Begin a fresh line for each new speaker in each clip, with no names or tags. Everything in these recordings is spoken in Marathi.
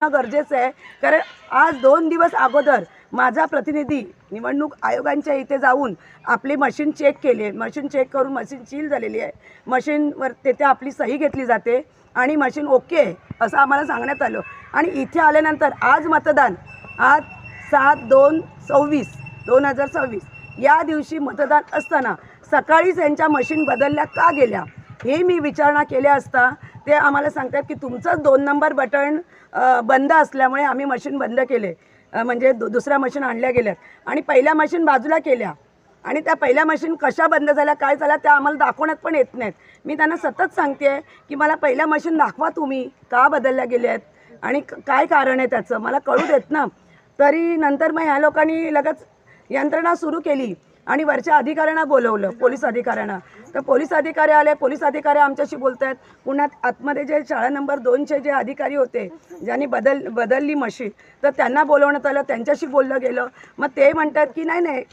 गरजेचं आहे, कारण आज 2 दिवस अगोदर माझा प्रतिनिधी निवडणूक आयोगांच्या इथे जाऊन आपली मशीन चेक केली. मशीन चेक करून मशीन सील झालेली आहे. मशीनवर तिथे आपली सही घेतली जाते आणि मशीन ओके आहे असं आम्हाला सांगण्यात आलं. आणि इथे आल्यानंतर आज मतदान, आज 7/2/2026 या दिवशी मतदान असताना सकाळीच यांच्या मशीन बदलल्या का गेल्या हे मी विचारणा केल्या असता ते आम्हाला सांगतात की तुमचंच 2 नंबर बटन बंद असल्यामुळे आम्ही मशीन बंद केले, म्हणजे दुसऱ्या मशीन आणल्या गेल्यात आणि पहिल्या मशीन बाजूला केल्या. आणि त्या पहिल्या मशीन कशा बंद झाल्या, काय झाल्या त्या आम्हाला दाखवण्यात पण येत नाहीत. मी त्यांना सतत सांगते आहे की मला पहिल्या मशीन दाखवा, तुम्ही का बदलल्या गेल्या आहेत आणि काय कारण आहे त्याचं मला कळू देत ना. तरी नंतर मग ह्या लोकांनी लगेच यंत्रणा सुरू केली आणि वरच्या अधिकाऱ्यांना बोलवलं, पोलीस अधिकाऱ्यांना. तर पोलीस अधिकारी आले, पोलीस अधिकारी आमच्याशी बोलत आहेत. पुन्हा आतमध्ये जे शाळा नंबर 2चे जे अधिकारी होते ज्यांनी बदलली मशीन, तर त्यांना बोलवण्यात आलं, त्यांच्याशी बोललं गेलं. मग ते म्हणतात की नाही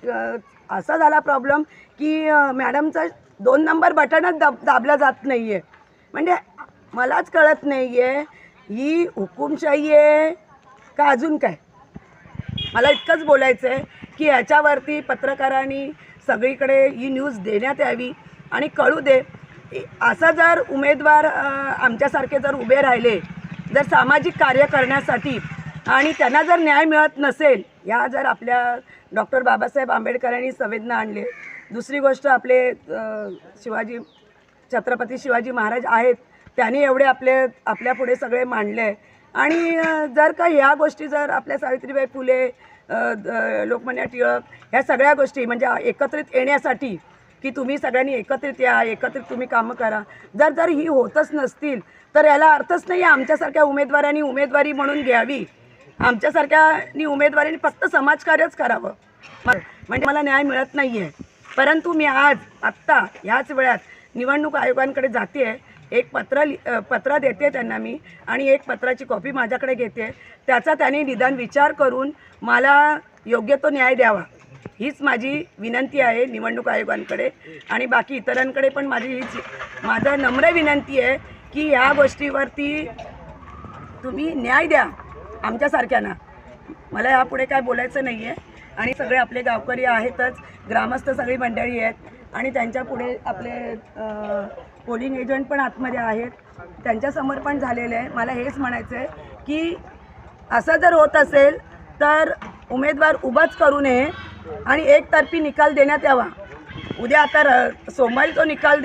असा झाला प्रॉब्लेम की मॅडमचं 2 नंबर बटनच दाबलं जात नाही आहे. म्हणजे मलाच कळत नाही आहे ही हुकुमशाही आहे का अजून काय. मला इतकंच बोलायचं आहे की ह्याच्यावरती पत्रकारांनी सगळीकडे ही न्यूज देण्यात यावी आणि कळू दे. असं जर उमेदवार आमच्यासारखे जर उभे राहिले, जर सामाजिक कार्य करण्यासाठी आणि त्यांना जर न्याय मिळत नसेल, ह्या जर आपल्या डॉक्टर बाबासाहेब आंबेडकरांनी संवेदना आणले. दुसरी गोष्ट आपले छत्रपती शिवाजी महाराज आहेत, त्यांनी एवढे आपल्या पुढे सगळे मांडले. आणि जर का ह्या गोष्टी जर आपल्या सावित्रीबाई फुले, लोकमान्य टिळक ह्या सगळ्या गोष्टी म्हणजे एकत्रित येण्यासाठी की तुम्ही सगळ्यांनी एकत्रित या, एकत्रित तुम्ही कामं करा, जर ही होतच नसतील तर याला अर्थच नाही आहे. आमच्यासारख्या उमेदवारांनी उमेदवारी म्हणून घ्यावी, आमच्यासारख्यानी उमेदवारांनी फक्त समाजकार्यच करावं, म्हणजे मला न्याय मिळत नाही आहे. परंतु मी आत्ता ह्याच वेळात निवडणूक आयोगांकडे जाते आहे, एक पत्र देते त्यांना मी आणि एक पत्राची कॉपी माझ्याकडे घेते. त्याचा त्यांनी निदान विचार करून मला योग्य तो न्याय द्यावा, हीच माझी विनंती आहे निवडणूक आयोगांकडे. आणि बाकी इतरांकडे पण माझं नम्र विनंती आहे की ह्या गोष्टीवरती तुम्ही न्याय द्या आमच्यासारख्यांना. मला यापुढे काय बोलायचं नाही आहे. आणि सगळे आपले गावकरी आहेतच, ग्रामस्थ सगळी मंडळी आहेत आणि त्यांच्या पुढे आपले पोलिंग एजंट पण आतमध्ये आहेत, त्यांच्यासमोर पण झालेलं आहे. मला हेच म्हणायचं आहे की असं जर होत असेल तर उमेदवार उभाच करू नये आणि एकतर्फी निकाल देण्यात यावा. उद्या आता सोमवारी तो निकाल